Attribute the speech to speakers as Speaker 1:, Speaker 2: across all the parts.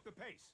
Speaker 1: the pace.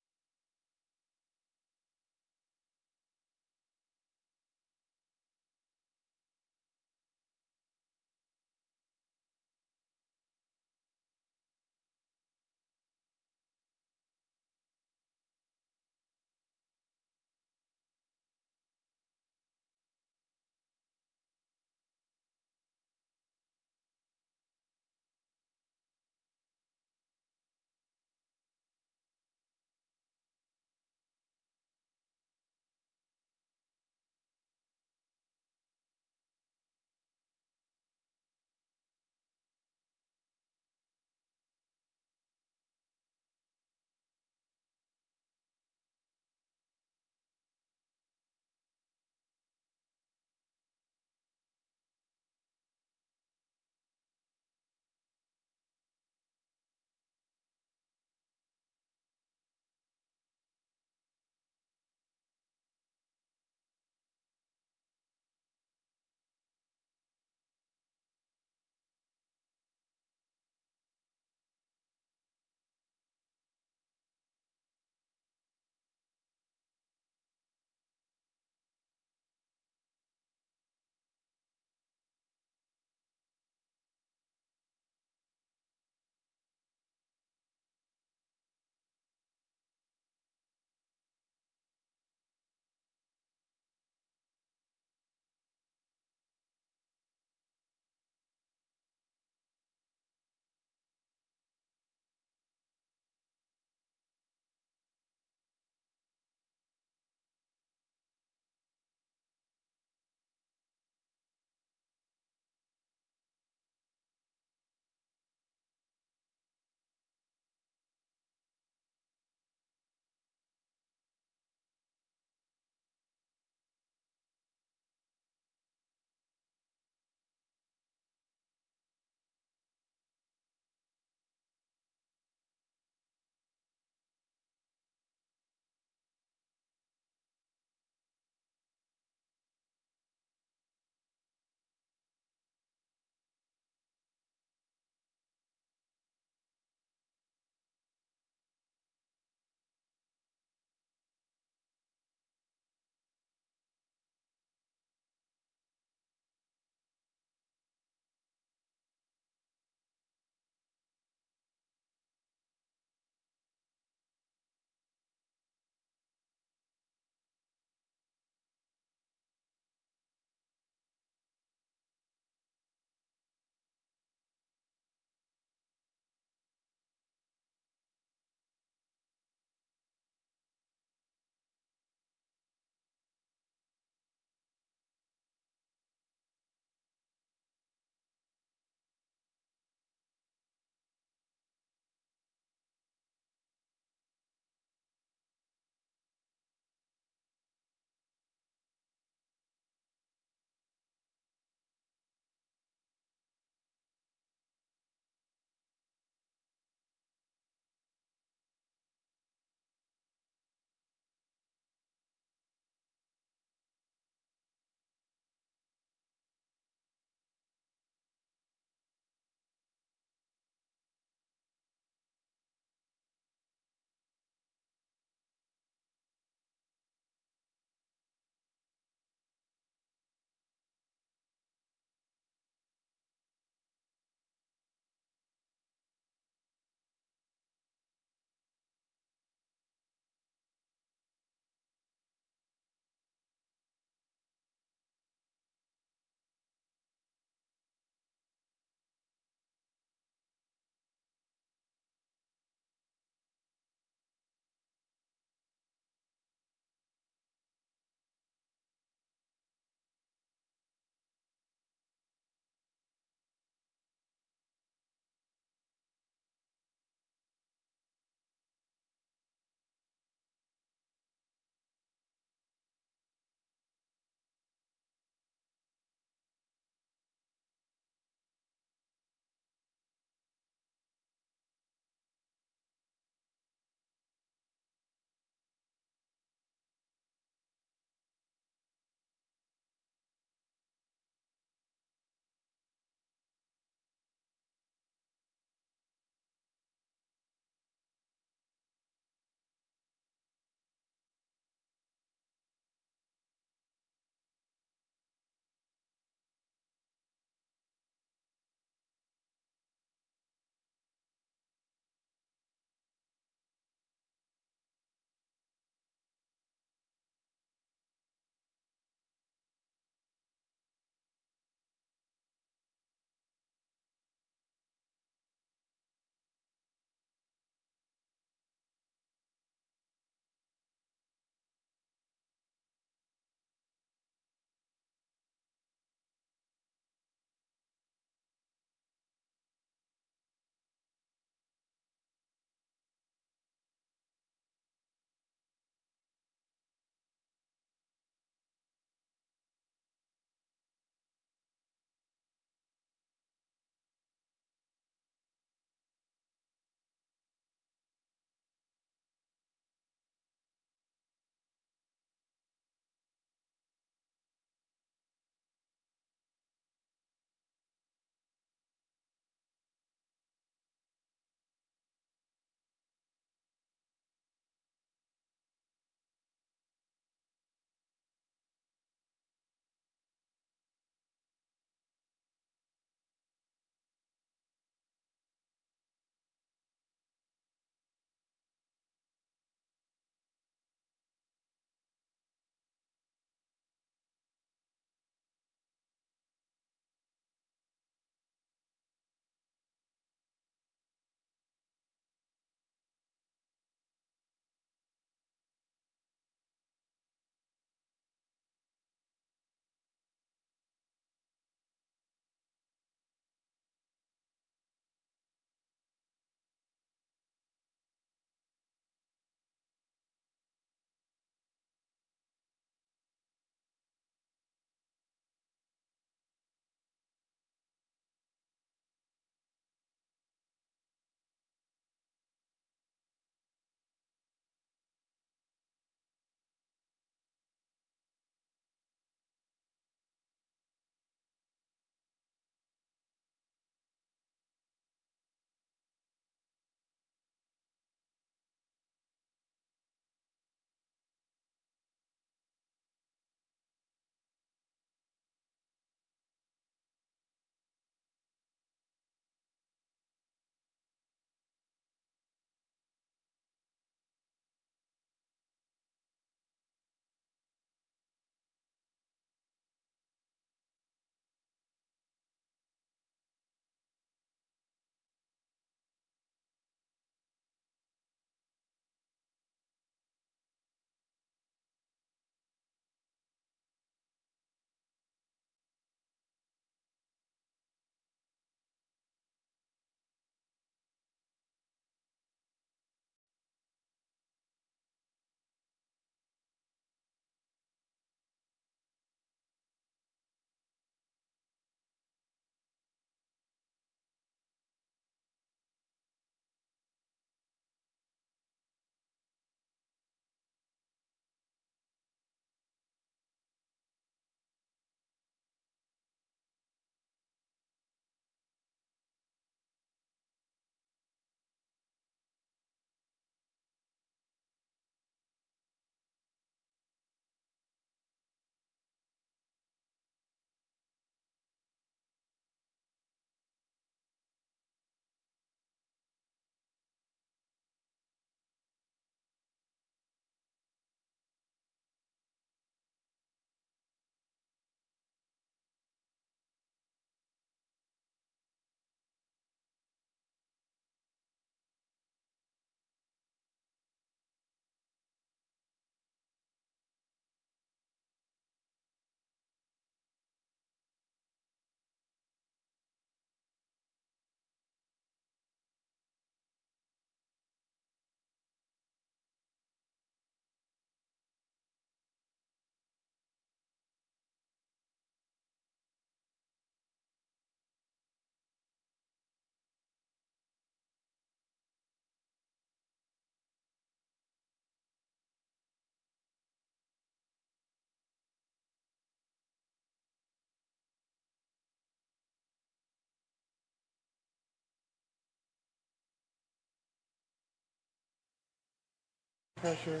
Speaker 1: pressure.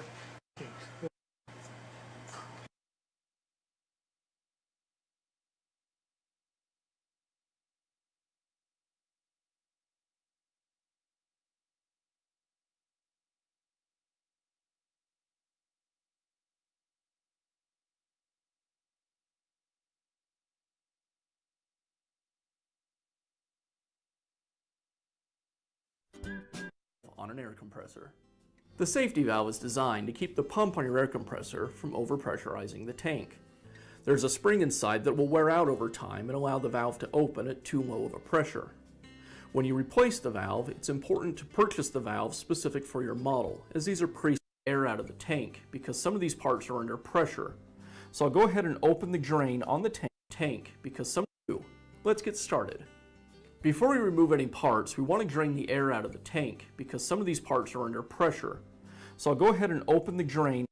Speaker 2: On an air compressor. The safety valve is designed to keep the pump on your air compressor from overpressurizing the tank. There's a spring inside that will wear out over time and allow the valve to open at too low of a pressure. When you replace the valve, it's important to purchase the valve specific for your model, as these are pre air out of the tank because some of these parts are under pressure. So I'll go ahead and open the drain on the tank because some do. Let's get started. Before we remove any parts, we want to drain the air out of the tank because some of these parts are under pressure. So I'll go ahead and open the drain.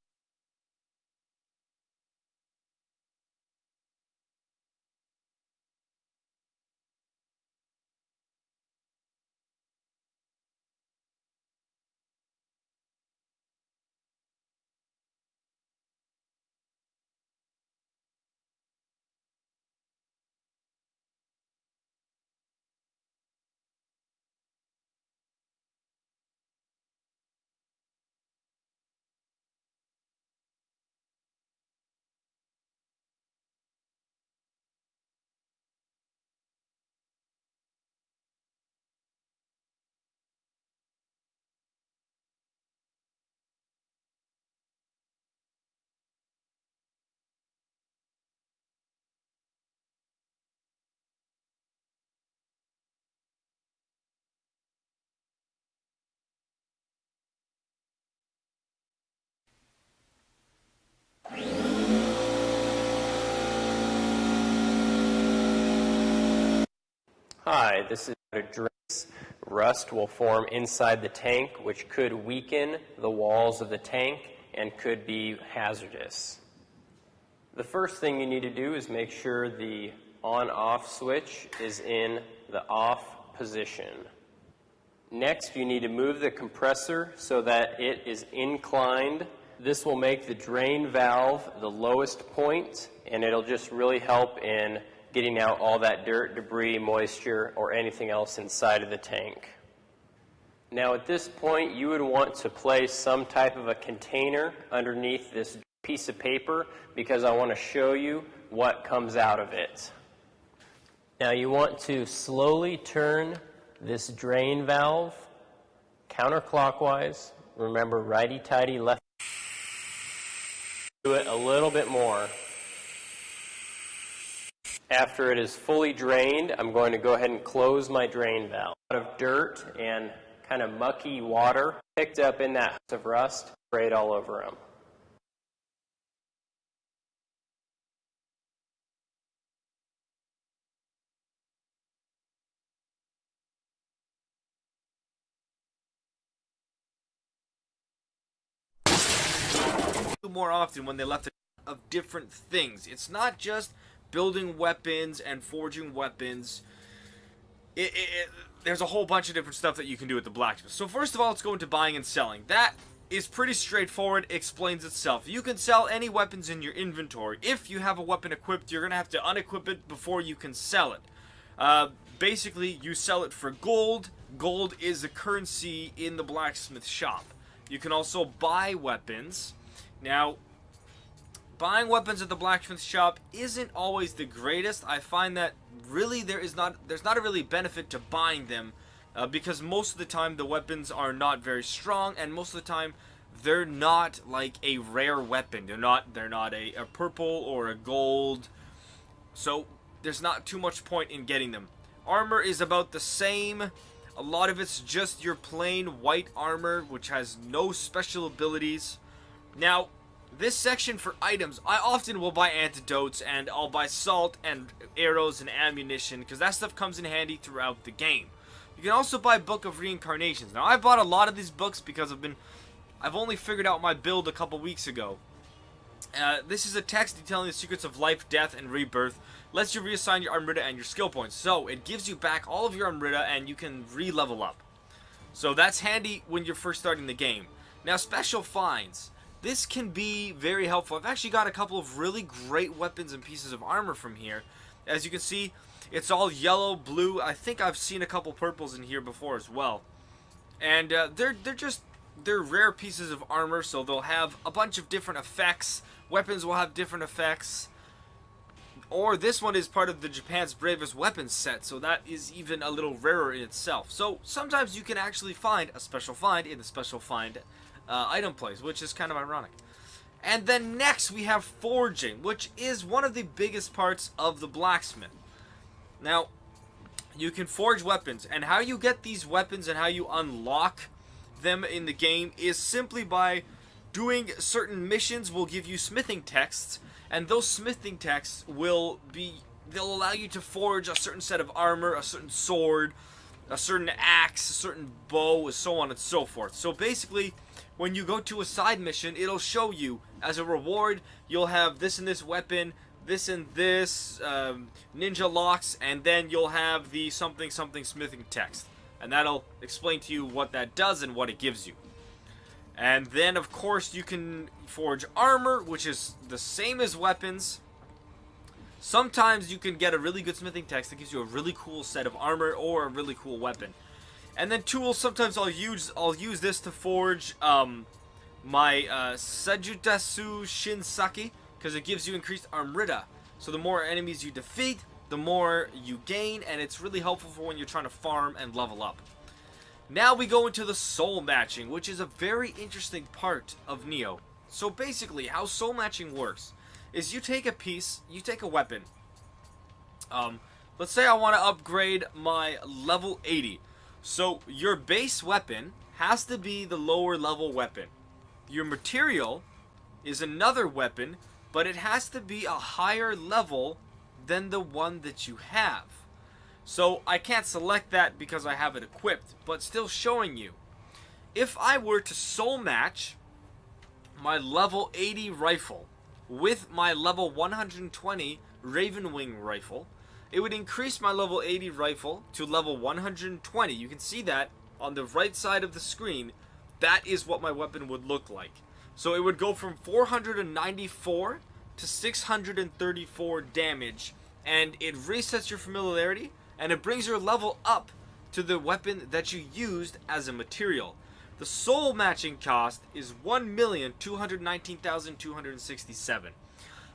Speaker 3: Hi, this is Strats. Rust will form inside the tank, which could weaken the walls of the tank and could be hazardous. The first thing you need to do is make sure the on-off switch is in the off position. Next, you need to move the compressor so that it is inclined. This will make the drain valve the lowest point, and it'll just really help in getting out all that dirt, debris, moisture, or anything else inside of the tank. Now at this point, you would want to place some type of a container underneath this piece of paper because I want to show you what comes out of it. Now you want to slowly turn this drain valve counterclockwise. Remember, righty-tighty, left. Do it a little bit more. After it is fully drained, I'm going to go ahead and close my drain valve. A lot of dirt and kind of mucky water picked up in that of rust, sprayed all over them.
Speaker 4: More often when they left of different things. It's not just building weapons and forging weapons. There's a whole bunch of different stuff that you can do with the blacksmith. So first of all, let's go into buying and selling. That is pretty straightforward, explains itself. You can sell any weapons in your inventory. If you have a weapon equipped, you're going to have to unequip it before you can sell it. Basically, you sell it for gold. Gold is the currency in the blacksmith shop. You can also buy weapons. Now, buying weapons at the blacksmith shop isn't always the greatest. I find that really there's not a really benefit to buying them because most of the time the weapons are not very strong, and most of the time they're not like a rare weapon. They're not a purple or a gold. So there's not too much point in getting them. Armor is about the same. A lot of it's just your plain white armor, which has no special abilities. Now, this section for items, I often will buy antidotes, and I'll buy salt and arrows and ammunition because that stuff comes in handy throughout the game. You can also buy Book of Reincarnations. Now, I bought a lot of these books because I've only figured out my build a couple weeks ago. This is a text detailing the secrets of life, death, and rebirth. Lets you reassign your Amrita and your skill points. So, it gives you back all of your Amrita and you can re-level up. So, that's handy when you're first starting the game. Now, special finds. This can be very helpful. I've actually got a couple of really great weapons and pieces of armor from here. As you can see, it's all yellow, blue. I think I've seen a couple purples in here before as well. And they're rare pieces of armor, so they'll have a bunch of different effects. Weapons will have different effects. Or this one is part of the Japan's Bravest Weapons set, so that is even a little rarer in itself. So sometimes you can actually find a special find in the special find item place, which is kind of ironic. And then next we have forging, which is one of the biggest parts of the blacksmith. Now, you can forge weapons, and how you get these weapons and how you unlock them in the game is simply by doing certain missions will give you smithing texts, and those smithing texts they'll allow you to forge a certain set of armor, a certain sword, a certain axe, a certain bow, so on and so forth. So basically, when you go to a side mission, it'll show you, as a reward, you'll have this and this weapon, this and this, ninja locks, and then you'll have the something something smithing text. And that'll explain to you what that does and what it gives you. And then, of course, you can forge armor, which is the same as weapons. Sometimes you can get a really good smithing text that gives you a really cool set of armor or a really cool weapon. And then tools, sometimes I'll use this to forge my Sajutasu Shinsaki, because it gives you increased armrita. So the more enemies you defeat, the more you gain, and it's really helpful for when you're trying to farm and level up. Now we go into the soul matching, which is a very interesting part of Neo. So basically, how soul matching works is you take a piece, you take a weapon. Let's say I want to upgrade my level 80. So your base weapon has to be the lower level weapon. Your material is another weapon, but it has to be a higher level than the one that you have. So I can't select that because I have it equipped, but still showing you. If I were to soul match my level 80 rifle with my level 120 Raven Wing rifle, it would increase my level 80 rifle to level 120. You can see that on the right side of the screen. That is what my weapon would look like. So it would go from 494 to 634 damage, and it resets your familiarity, and it brings your level up to the weapon that you used as a material. The soul matching cost is 1,219,267.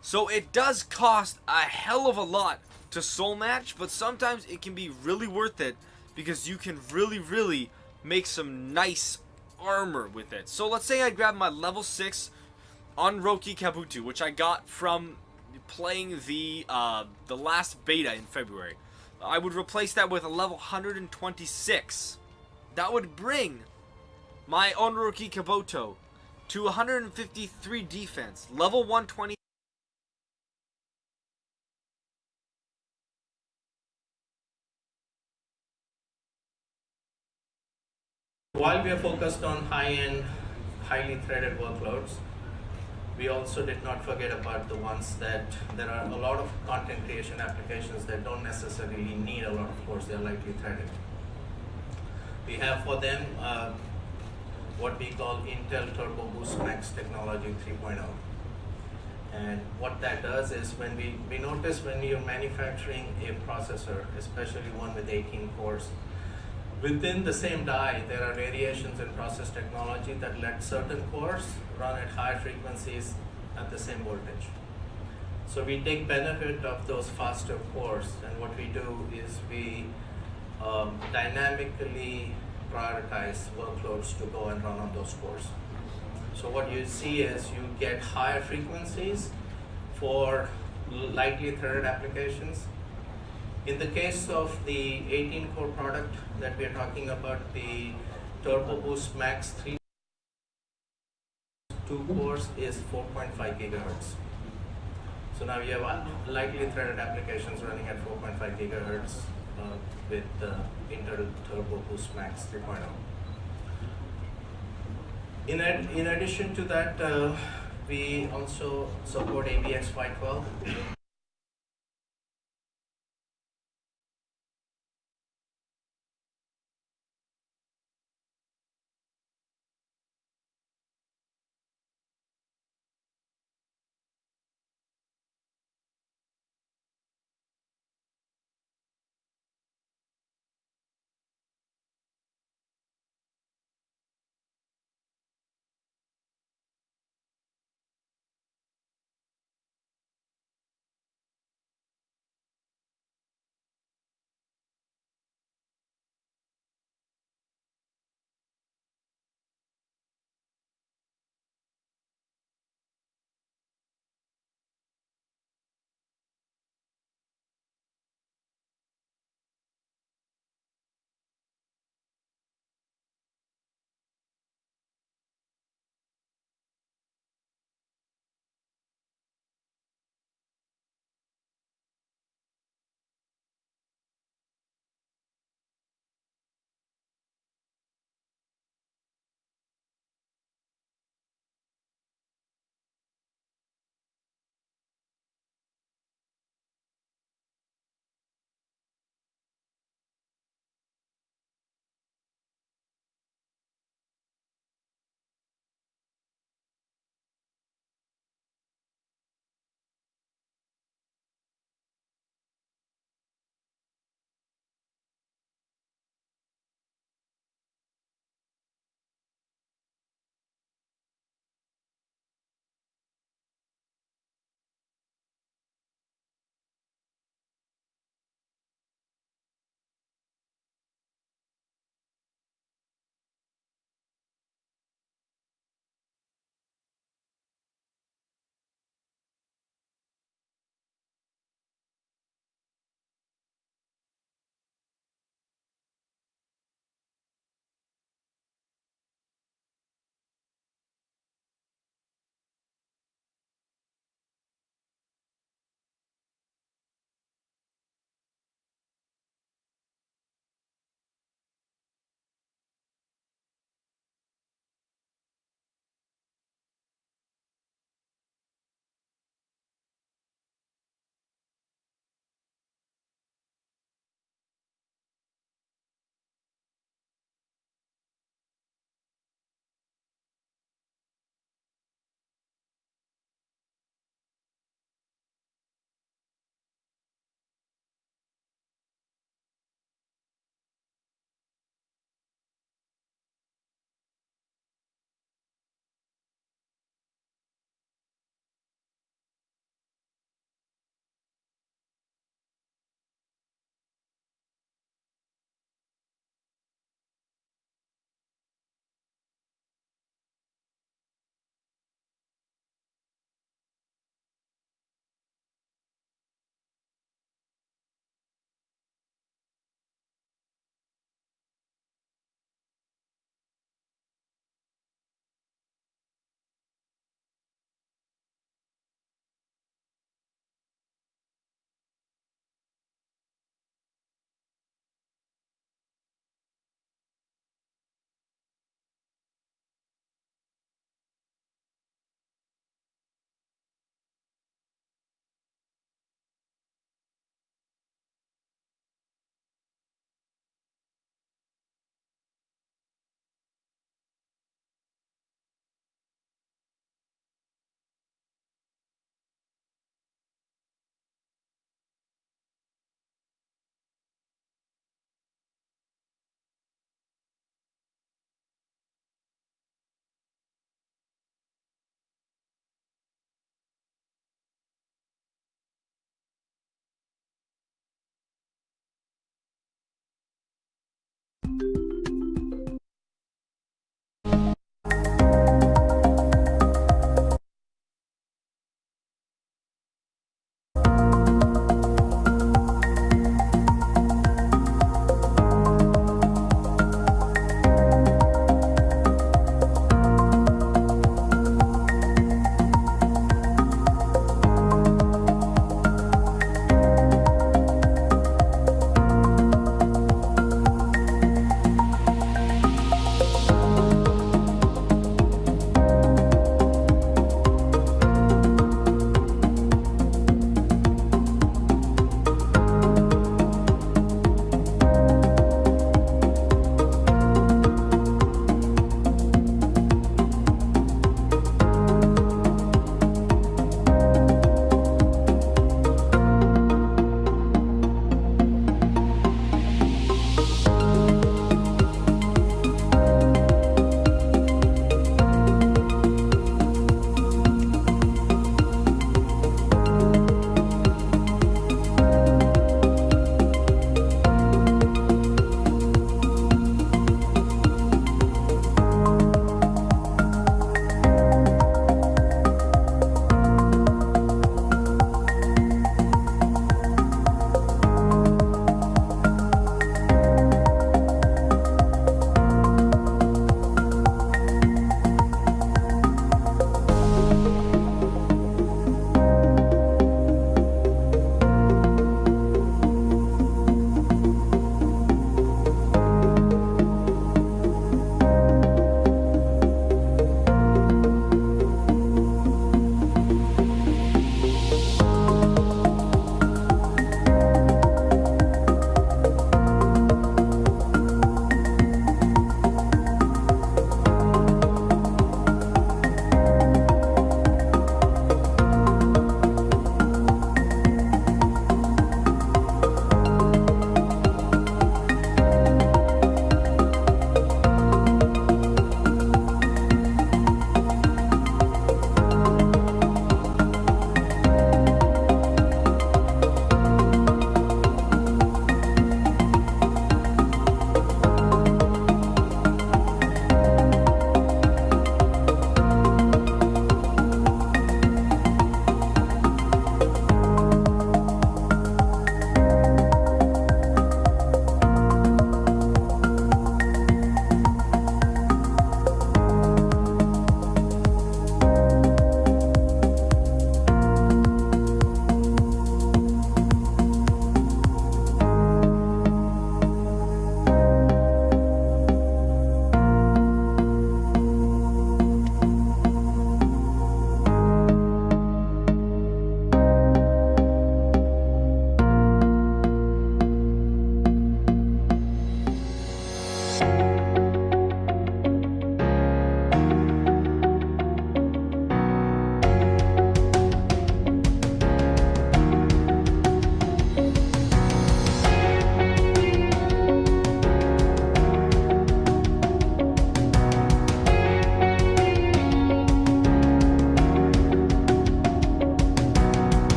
Speaker 4: So it does cost a hell of a lot to soul match, but sometimes it can be really worth it because you can really make some nice armor with it. So let's say I grab my level 6 Onroki Kabuto, which I got from playing the last beta in February. I would replace that with a level 126. That would bring my Onroki Kabuto to 153 defense, level 120.
Speaker 1: While we are focused on high-end, highly threaded workloads, we also did not forget about the ones that there are a lot of content creation applications that don't necessarily need a lot of cores, they're lightly threaded. We have for them what we call Intel Turbo Boost Max technology 3.0. And what that does is when we notice when we are manufacturing a processor, especially one with 18 cores, within the same die, there are variations in process technology that let certain cores run at higher frequencies at the same voltage. So we take benefit of those faster cores, and what we do is we dynamically prioritize workloads to go and run on those cores. So what you see is you get higher frequencies for lightly threaded applications. In the case of the 18-core product that we are talking about, the Turbo Boost Max 2 cores is 4.5 gigahertz. So now you have lightly threaded applications running at 4.5 gigahertz with Intel Turbo Boost Max 3.0. In addition to that, we also support AVX 512.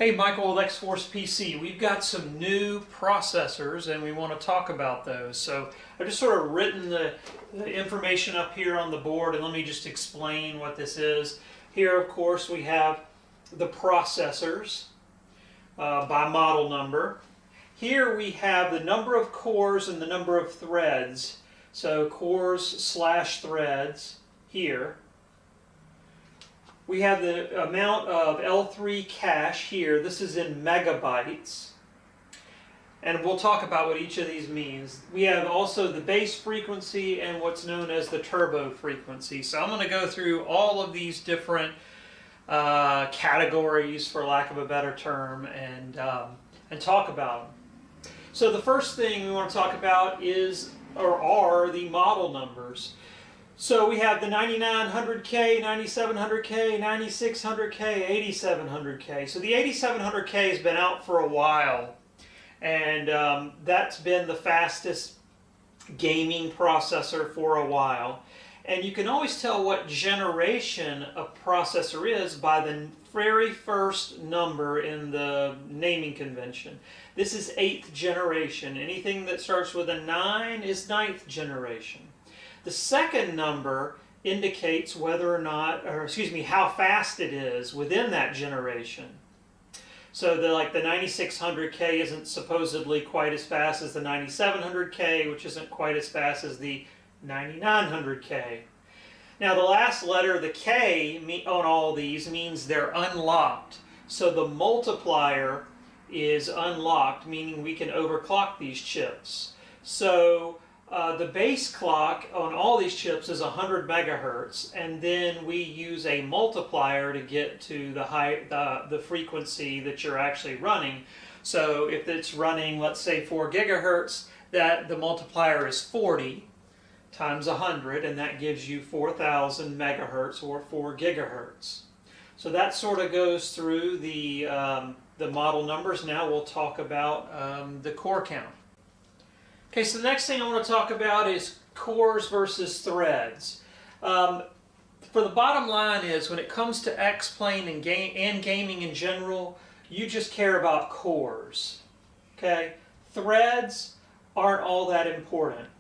Speaker 5: Hey, Michael with X-Force PC. We've got some new processors and we want to talk about those. So I've just sort of written the information up here on the board, and let me just explain what this is. Here, of course, we have the processors by model number. Here we have the number of cores and the number of threads. So cores/threads here. We have the amount of L3 cache here. This is in megabytes. And we'll talk about what each of these means. We have also the base frequency and what's known as the turbo frequency. So I'm going to go through all of these different categories, for lack of a better term, and talk about them. So the first thing we want to talk about is, or are, the model numbers. So we have the 9900K, 9700K, 9600K, 8700K. So the 8700K has been out for a while, and that's been the fastest gaming processor for a while. And you can always tell what generation a processor is by the very first number in the naming convention. This is 8th generation. Anything that starts with a 9 is 9th generation. The second number indicates whether or not, or excuse me, how fast it is within that generation. So the 9600K isn't supposedly quite as fast as the 9700K, which isn't quite as fast as the 9900K. Now the last letter, the K, on all these means they're unlocked. So the multiplier is unlocked, meaning we can overclock these chips. So the base clock on all these chips is 100 megahertz, and then we use a multiplier to get to the frequency that you're actually running. So if it's running, let's say 4 gigahertz, that the multiplier is 40 times 100, and that gives you 4,000 megahertz or 4 gigahertz. So that sort of goes through the model numbers. Now we'll talk about the core count. Okay, so the next thing I want to talk about is cores versus threads. For the bottom line is, when it comes to X-Plane and gaming in general, you just care about cores. Okay? Threads aren't all that important.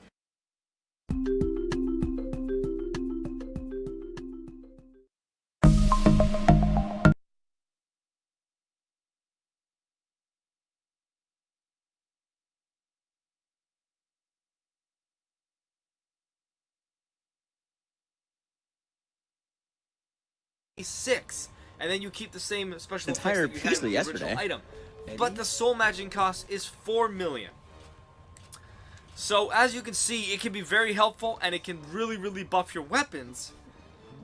Speaker 4: Six, and then you keep the same special
Speaker 6: Entire
Speaker 4: effects that you
Speaker 6: piece
Speaker 4: had with the
Speaker 6: yesterday.
Speaker 4: original item. But the soul matching cost is 4 million. So as you can see, it can be very helpful and it can really buff your weapons.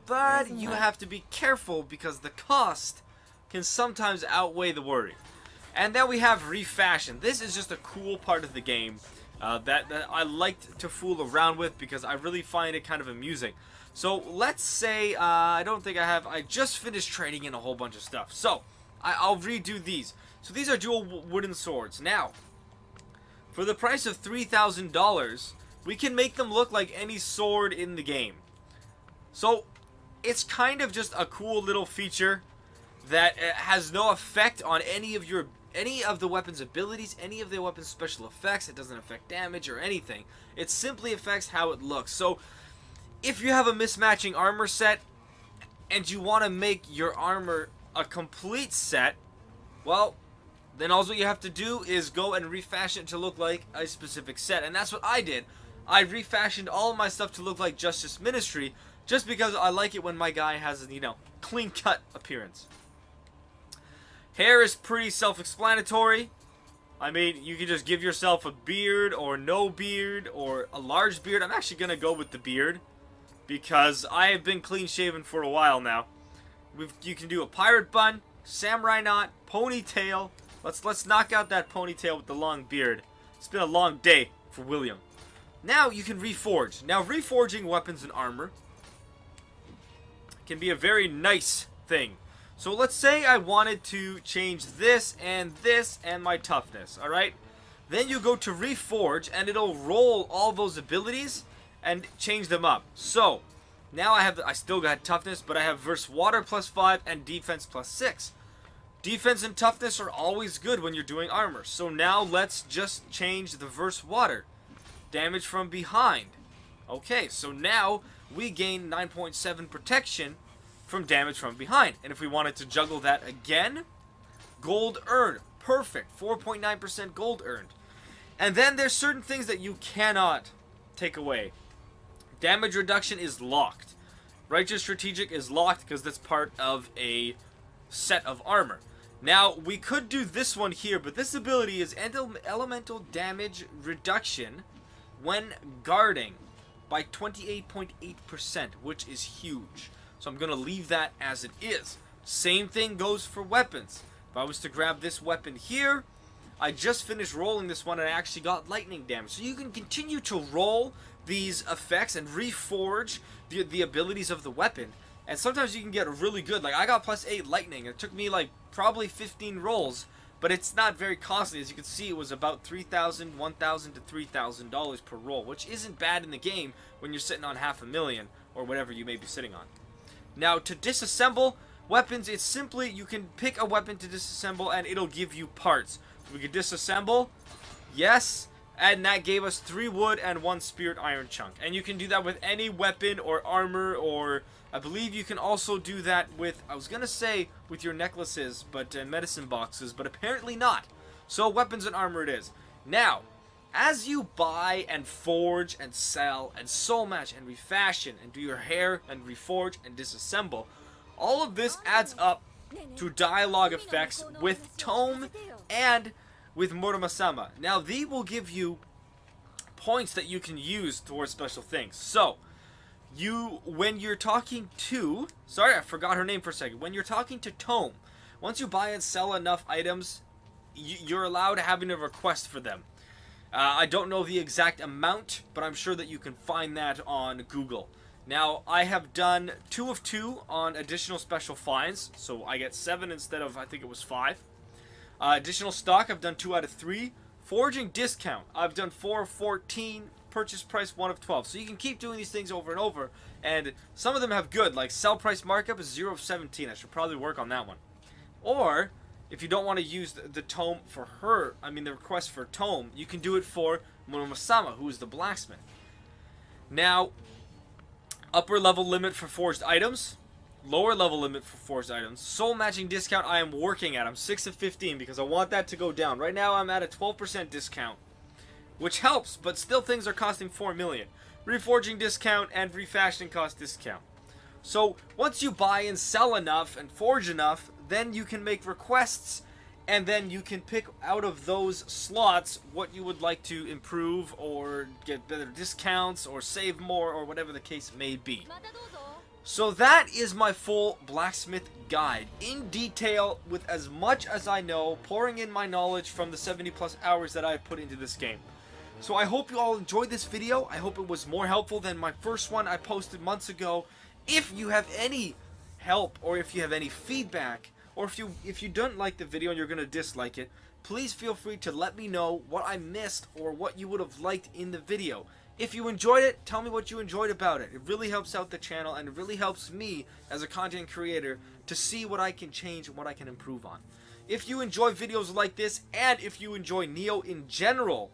Speaker 4: But you have to be careful because the cost can sometimes outweigh the worry. And then we have refashion. This is just a cool part of the game that I liked to fool around with because I really find it kind of amusing. So let's say, I just finished trading in a whole bunch of stuff. So I'll redo these. So these are dual wooden swords. Now, for the price of $3,000, we can make them look like any sword in the game. So it's kind of just a cool little feature that has no effect on any of the weapon's abilities, any of the weapon's special effects. It doesn't affect damage or anything. It simply affects how it looks. So if you have a mismatching armor set and you want to make your armor a complete set, well, then all you have to do is go and refashion it to look like a specific set. And that's what I did. I refashioned all of my stuff to look like Justice Ministry just because I like it when my guy has a, clean-cut appearance. Hair is pretty self-explanatory. I mean, you can just give yourself a beard or no beard or a large beard. I'm actually going to go with the beard because I have been clean-shaven for a while now. You can do a pirate bun, samurai knot, ponytail. Let's knock out that ponytail with the long beard. It's been a long day for William. Now you can reforge. Now reforging weapons and armor can be a very nice thing. So let's say I wanted to change this and my toughness, alright? Then you go to reforge and it'll roll all those abilities and change them up. So now I still got toughness, but I have verse water +5 and defense +6. Defense and toughness are always good when you're doing armor. So now let's just change the verse water. Damage from behind. Okay, so now we gain 9.7 protection from damage from behind. And if we wanted to juggle that again, gold earned. Perfect. 4.9% gold earned. And then there's certain things that you cannot take away. Damage reduction is locked. Righteous Strategic is locked because that's part of a set of armor. Now, we could do this one here, but this ability is elemental damage reduction when guarding by 28.8%, which is huge. So I'm going to leave that as it is. Same thing goes for weapons. If I was to grab this weapon here, I just finished rolling this one and I actually got lightning damage. So you can continue to roll these effects and reforge the abilities of the weapon. And sometimes you can get really good. Like I got +8 lightning. It took me like probably 15 rolls, but it's not very costly. As you can see, it was about $3,000, $1,000 to $3,000 per roll, which isn't bad in the game when you're sitting on $500,000 or whatever you may be sitting on. Now to disassemble weapons, it's simply you can pick a weapon to disassemble and it'll give you parts. So we could disassemble, yes, and that gave us 3 wood and 1 spirit iron chunk. And you can do that with any weapon or armor, or I believe you can also do that with, I was going to say with your necklaces, but medicine boxes, but apparently not. So weapons and armor it is. Now, as you buy and forge and sell and soul match and refashion and do your hair and reforge and disassemble, all of this adds up to dialogue effects with Tome and with Murama-sama. Now, these will give you points that you can use towards special things. So, when you're talking to, sorry, I forgot her name for a second. When you're talking to Tome, once you buy and sell enough items, you're allowed to have a request for them. I don't know the exact amount, but I'm sure that you can find that on Google. Now, I have done 2 of 2 on additional special finds, so I get 7 instead of, I think it was 5. Additional stock, I've done 2 out of 3. Forging discount, I've done 4 of 14. Purchase price 1 of 12. So you can keep doing these things over and over, and some of them have good, like sell price markup is 0 of 17. I should probably work on that one. Or, if you don't want to use the tome for her, the request for Tome, you can do it for Murama-sama, who is the blacksmith. Now, upper level limit for forged items, lower level limit for forged items, soul matching discount I am working at. I'm 6 of 15 because I want that to go down. Right now I'm at a 12% discount, which helps, but still things are costing 4 million. Reforging discount and refashioning cost discount. So once you buy and sell enough and forge enough, then you can make requests, and then you can pick out of those slots what you would like to improve or get better discounts or save more or whatever the case may be. So that is my full blacksmith guide in detail with as much as I know, pouring in my knowledge from the 70 plus hours that I put into this game. So I hope you all enjoyed this video. I hope it was more helpful than my first one I posted months ago. If you have any help or if you have any feedback, or if you don't like the video and you're going to dislike it, please feel free to let me know what I missed or what you would have liked in the video. If you enjoyed it, tell me what you enjoyed about it. It really helps out the channel and it really helps me as a content creator to see what I can change and what I can improve on. If you enjoy videos like this and if you enjoy Neo in general,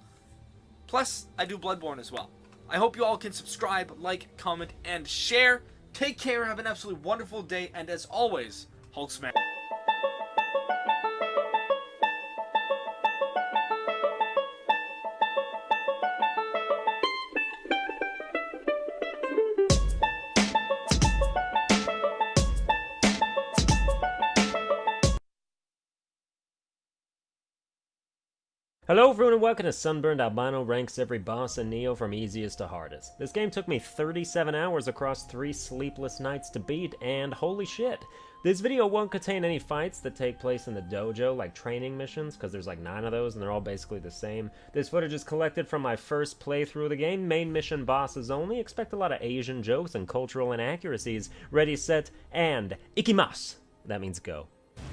Speaker 4: plus I do Bloodborne as well. I hope you all can subscribe, like, comment, and share. Take care, have an absolutely wonderful day, and as always, Hulk smash.
Speaker 6: Hello everyone and welcome to Sunburned Albino ranks every boss in Neo from easiest to hardest. This game took me 37 hours across 3 sleepless nights to beat, and holy shit. This video won't contain any fights that take place in the dojo, like training missions, because there's like 9 of those and they're all basically the same. This footage is collected from my first playthrough of the game, main mission bosses only. Expect a lot of Asian jokes and cultural inaccuracies. Ready, set, and ikimasu! That means go.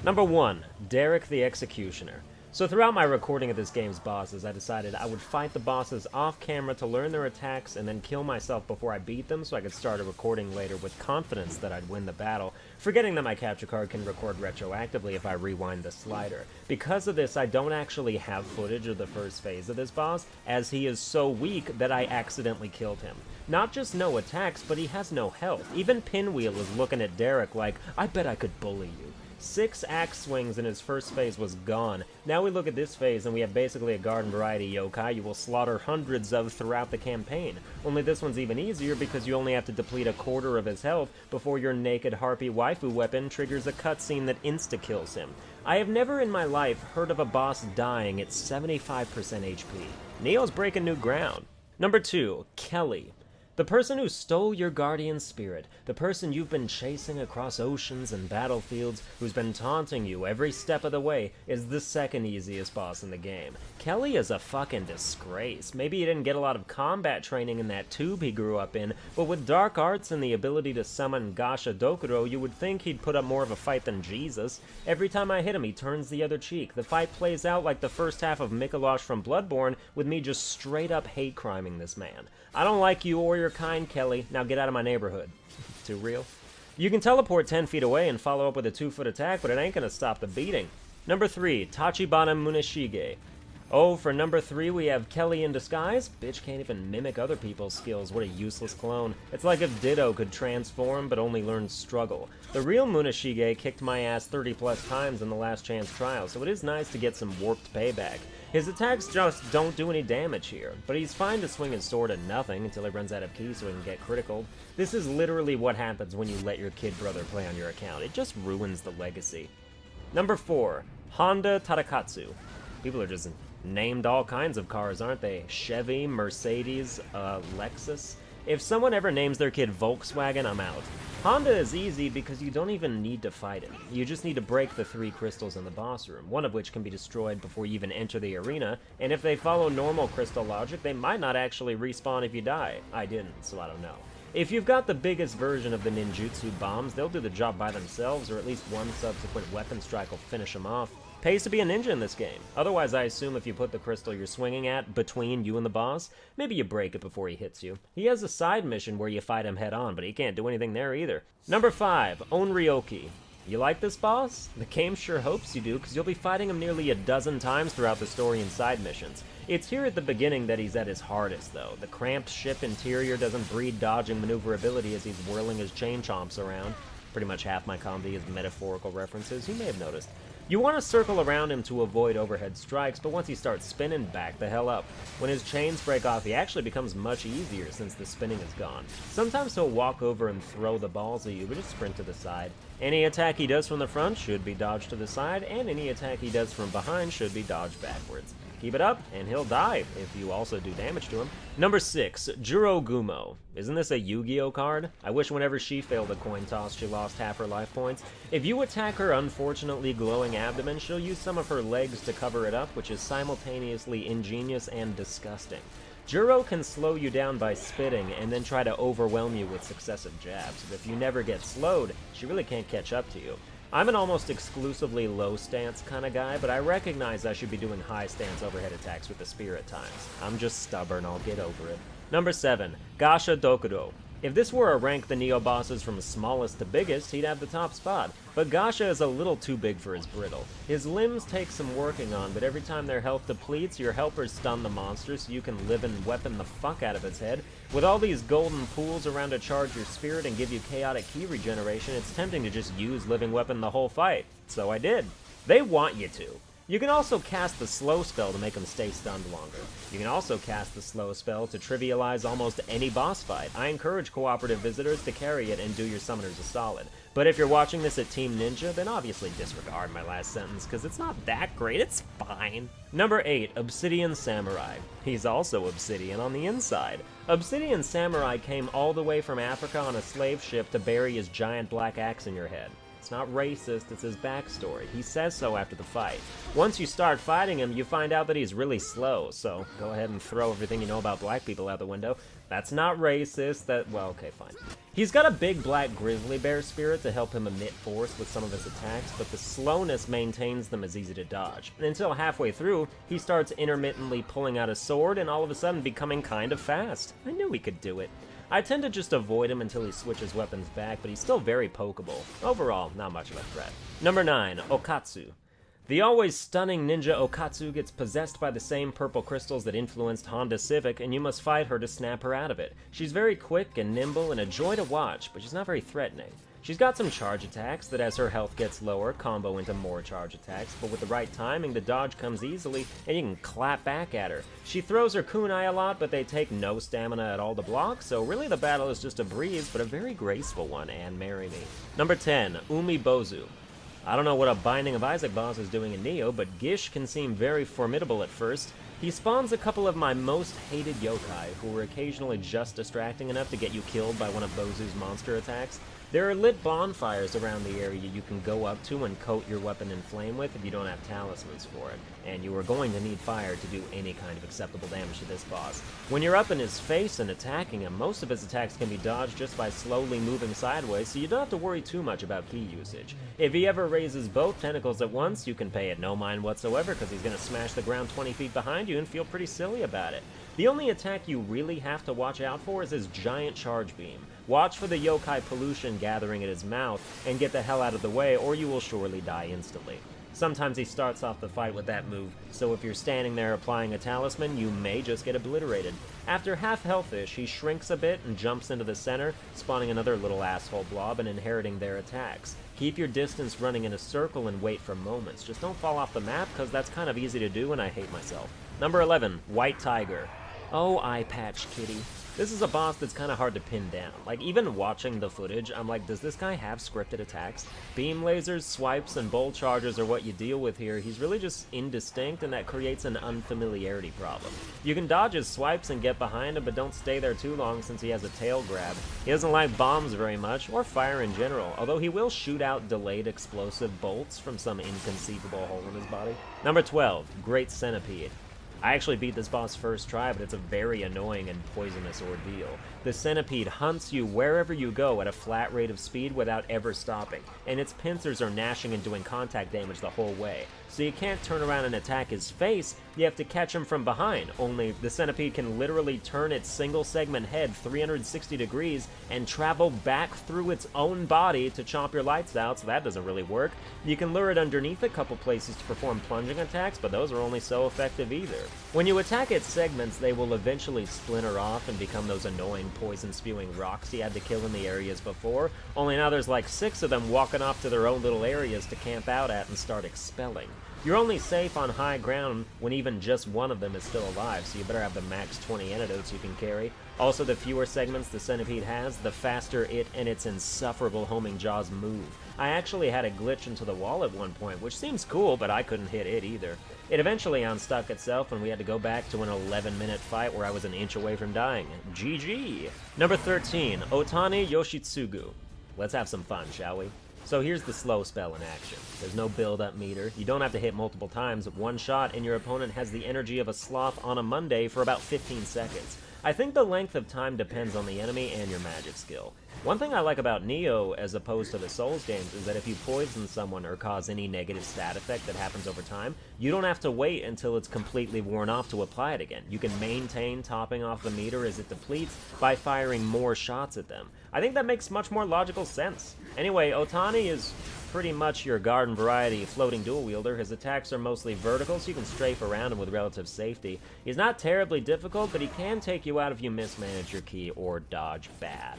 Speaker 6: Number 1, Derek the Executioner. So throughout my recording of this game's bosses, I decided I would fight the bosses off camera to learn their attacks and then kill myself before I beat them so I could start a recording later with confidence that I'd win the battle, forgetting that my capture card can record retroactively if I rewind the slider. Because of this, I don't actually have footage of the first phase of this boss, as he is so weak that I accidentally killed him. Not just no attacks, but he has no health. Even Pinwheel is looking at Derek like, I bet I could bully you. 6 axe swings in his first phase was gone. Now we look at this phase and we have basically a garden variety yokai you will slaughter hundreds of throughout the campaign. Only this one's even easier because you only have to deplete a quarter of his health before your naked harpy waifu weapon triggers a cutscene that insta-kills him. I have never in my life heard of a boss dying at 75% HP. Neo's breaking new ground. Number 2, Kelly. The person who stole your guardian spirit, the person you've been chasing across oceans and battlefields, who's been taunting you every step of the way, is the second easiest boss in the game. Kelly is a fucking disgrace. Maybe he didn't get a lot of combat training in that tube he grew up in, but with dark arts and the ability to summon Gasha Dokuro, you would think he'd put up more of a fight than Jesus. Every time I hit him, he turns the other cheek. The fight plays out like the first half of Mikolosh from Bloodborne, with me just straight up hate criming this man. I don't like you or your kind, Kelly. Now get out of my neighborhood. Too real? You can teleport 10 feet away and follow up with a 2-foot attack, but it ain't gonna stop the beating. Number 3, Tachibana Muneshige. Oh, for number 3 we have Kelly in disguise. Bitch can't even mimic other people's skills. What a useless clone. It's like if Ditto could transform but only learned struggle. The real Muneshige kicked my ass 30 plus times in the last chance trial, so it is nice to get some warped payback. His attacks just don't do any damage here, but he's fine to swing his sword at nothing until he runs out of ki so he can get critical. This is literally what happens when you let your kid brother play on your account. It just ruins the legacy. Number 4, Honda Tadakatsu. People are just named all kinds of cars, aren't they? Chevy, Mercedes, Lexus. If someone ever names their kid Volkswagen, I'm out. Honda is easy because you don't even need to fight it. You just need to break the 3 crystals in the boss room, one of which can be destroyed before you even enter the arena, and if they follow normal crystal logic, they might not actually respawn if you die. I didn't, so I don't know. If you've got the biggest version of the ninjutsu bombs, they'll do the job by themselves, or at least one subsequent weapon strike will finish them off. Pays to be a ninja in this game. Otherwise, I assume if you put the crystal you're swinging at between you and the boss, maybe you break it before he hits you. He has a side mission where you fight him head on, but he can't do anything there either. Number 5, Onryoki. You like this boss? The game sure hopes you do, because you'll be fighting him nearly a dozen times throughout the story and side missions. It's here at the beginning that he's at his hardest, though. The cramped ship interior doesn't breed dodge and maneuverability as he's whirling his chain chomps around. Pretty much half my comedy is metaphorical references, you may have noticed. You want to circle around him to avoid overhead strikes, but once he starts spinning, back the hell up. When his chains break off, he actually becomes much easier since the spinning is gone. Sometimes he'll walk over and throw the balls at you, but just sprint to the side. Any attack he does from the front should be dodged to the side, and any attack he does from behind should be dodged backwards. Keep it up, and he'll die if you also do damage to him. Number 6, Jurogumo. Isn't this a Yu-Gi-Oh card? I wish whenever she failed a coin toss, she lost half her life points. If you attack her unfortunately glowing abdomen, she'll use some of her legs to cover it up, which is simultaneously ingenious and disgusting. Juro can slow you down by spitting and then try to overwhelm you with successive jabs, but if you never get slowed, she really can't catch up to you. I'm an almost exclusively low stance kind of guy, but I recognize I should be doing high stance overhead attacks with the spear at times. I'm just stubborn, I'll get over it. Number 7, Gasha Dokuro. If this were a rank the Neo bosses from smallest to biggest, he'd have the top spot. But Gasha is a little too big for his brittle. His limbs take some working on, but every time their health depletes, your helpers stun the monster so you can live and weapon the fuck out of its head. With all these golden pools around to charge your spirit and give you chaotic ki regeneration, it's tempting to just use living weapon the whole fight. So I did. They want you to. You can also cast the slow spell to make them stay stunned longer. You can also cast the slow spell to trivialize almost any boss fight. I encourage cooperative visitors to carry it and do your summoners a solid. But if you're watching this at Team Ninja, then obviously disregard my last sentence, because it's not that great, it's fine. Number 8, Obsidian Samurai. He's also obsidian on the inside. Obsidian Samurai came all the way from Africa on a slave ship to bury his giant black axe in your head. It's not racist, it's his backstory. He says so after the fight. Once you start fighting him, you find out that he's really slow, so go ahead and throw everything you know about black people out the window. That's not racist, well, okay, fine. He's got a big black grizzly bear spirit to help him emit force with some of his attacks, but the slowness maintains them as easy to dodge. Until halfway through, he starts intermittently pulling out a sword and all of a sudden becoming kind of fast. I knew he could do it. I tend to just avoid him until he switches weapons back, but he's still very pokeable. Overall, not much of a threat. Number 9, Okatsu. The always stunning ninja Okatsu gets possessed by the same purple crystals that influenced Honda Civic, and you must fight her to snap her out of it. She's very quick and nimble and a joy to watch, but she's not very threatening. She's got some charge attacks that as her health gets lower, combo into more charge attacks, but with the right timing, the dodge comes easily, and you can clap back at her. She throws her kunai a lot, but they take no stamina at all to block, so really the battle is just a breeze, but a very graceful one, and marry me. Number 10, Umibozu. I don't know what a Binding of Isaac boss is doing in Neo, but Gish can seem very formidable at first. He spawns a couple of my most hated yokai, who are occasionally just distracting enough to get you killed by one of Bozu's monster attacks. There are lit bonfires around the area you can go up to and coat your weapon in flame with if you don't have talismans for it, and you are going to need fire to do any kind of acceptable damage to this boss. When you're up in his face and attacking him, most of his attacks can be dodged just by slowly moving sideways, so you don't have to worry too much about key usage. If he ever raises both tentacles at once, you can pay it no mind whatsoever because he's going to smash the ground 20 feet behind you and feel pretty silly about it. The only attack you really have to watch out for is his giant charge beam. Watch for the yokai pollution gathering at his mouth and get the hell out of the way, or you will surely die instantly. Sometimes he starts off the fight with that move, so if you're standing there applying a talisman, you may just get obliterated. After half health-ish, he shrinks a bit and jumps into the center, spawning another little asshole blob and inheriting their attacks. Keep your distance running in a circle and wait for moments. Just don't fall off the map, because that's kind of easy to do and I hate myself. Number 11, White Tiger. Oh, Eye Patch Kitty. This is a boss that's kind of hard to pin down. Like, even watching the footage, I'm like, does this guy have scripted attacks? Beam lasers, swipes, and bolt charges are what you deal with here. He's really just indistinct, and that creates an unfamiliarity problem. You can dodge his swipes and get behind him, but don't stay there too long since he has a tail grab. He doesn't like bombs very much, or fire in general, although he will shoot out delayed explosive bolts from some inconceivable hole in his body. Number 12, Great Centipede. I actually beat this boss first try, but it's a very annoying and poisonous ordeal. The centipede hunts you wherever you go at a flat rate of speed without ever stopping, and its pincers are gnashing and doing contact damage the whole way. So you can't turn around and attack his face, you have to catch him from behind, only the centipede can literally turn its single segment head 360 degrees and travel back through its own body to chomp your lights out, so that doesn't really work. You can lure it underneath a couple places to perform plunging attacks, but those are only so effective either. When you attack its segments, they will eventually splinter off and become those annoying poison-spewing rocks you had to kill in the areas before, only now there's like 6 of them walking off to their own little areas to camp out at and start expelling. You're only safe on high ground when even just one of them is still alive, so you better have the max 20 antidotes you can carry. Also, the fewer segments the centipede has, the faster it and its insufferable homing jaws move. I actually had a glitch into the wall at one point, which seems cool, but I couldn't hit it either. It eventually unstuck itself, and we had to go back to an 11-minute fight where I was an inch away from dying. GG! Number 13, Otani Yoshitsugu. Let's have some fun, shall we? So here's the slow spell in action. There's no build-up meter, you don't have to hit multiple times, one shot and your opponent has the energy of a sloth on a Monday for about 15 seconds. I think the length of time depends on the enemy and your magic skill. One thing I like about Neo, as opposed to the Souls games, is that if you poison someone or cause any negative stat effect that happens over time, you don't have to wait until it's completely worn off to apply it again. You can maintain topping off the meter as it depletes by firing more shots at them. I think that makes much more logical sense. Anyway, Otani is pretty much your garden variety floating dual wielder. His attacks are mostly vertical, so you can strafe around him with relative safety. He's not terribly difficult, but he can take you out if you mismanage your key or dodge bad.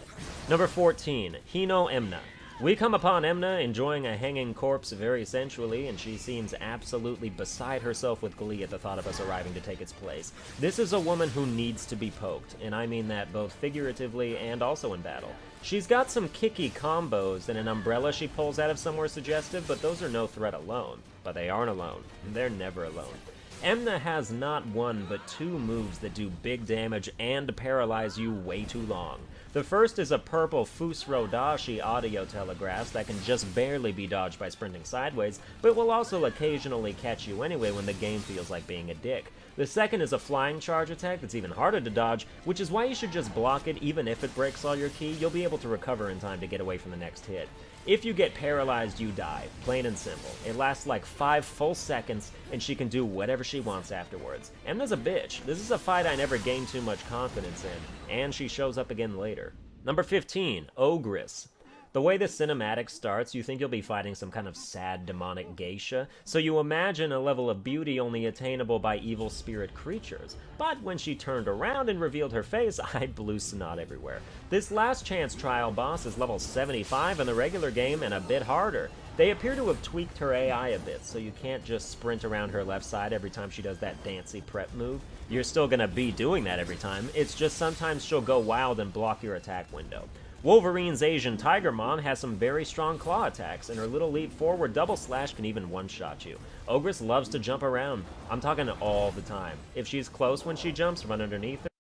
Speaker 6: Number 14, Hino Emna. We come upon Emna enjoying a hanging corpse very sensually, and she seems absolutely beside herself with glee at the thought of us arriving to take its place. This is a woman who needs to be poked, and I mean that both figuratively and also in battle. She's got some kicky combos and an umbrella she pulls out of somewhere suggestive, but those are no threat alone. But they aren't alone. They're never alone. Emna has not one but 2 moves that do big damage and paralyze you way too long. The first is a purple Fusrodashi audio telegraphs that can just barely be dodged by sprinting sideways, but will also occasionally catch you anyway when the game feels like being a dick. The second is a flying charge attack that's even harder to dodge, which is why you should just block it. Even if it breaks all your ki, you'll be able to recover in time to get away from the next hit. If you get paralyzed, you die. Plain and simple. It lasts like 5 full seconds, and she can do whatever she wants afterwards. Emna's a bitch. This is a fight I never gained too much confidence in, and she shows up again later. Number 15, Ogress. The way the cinematic starts, you think you'll be fighting some kind of sad demonic geisha, so you imagine a level of beauty only attainable by evil spirit creatures. But when she turned around and revealed her face, I blew snot everywhere. This last chance trial boss is level 75 in the regular game and a bit harder. They appear to have tweaked her AI a bit, so you can't just sprint around her left side every time she does that dancy prep move. You're still gonna be doing that every time, it's just sometimes she'll go wild and block your attack window. Wolverine's Asian Tiger Mom has some very strong claw attacks, and her little leap forward double slash can even one-shot you. Ogress loves to jump around. I'm talking all the time. If she's close when she jumps, run underneath her.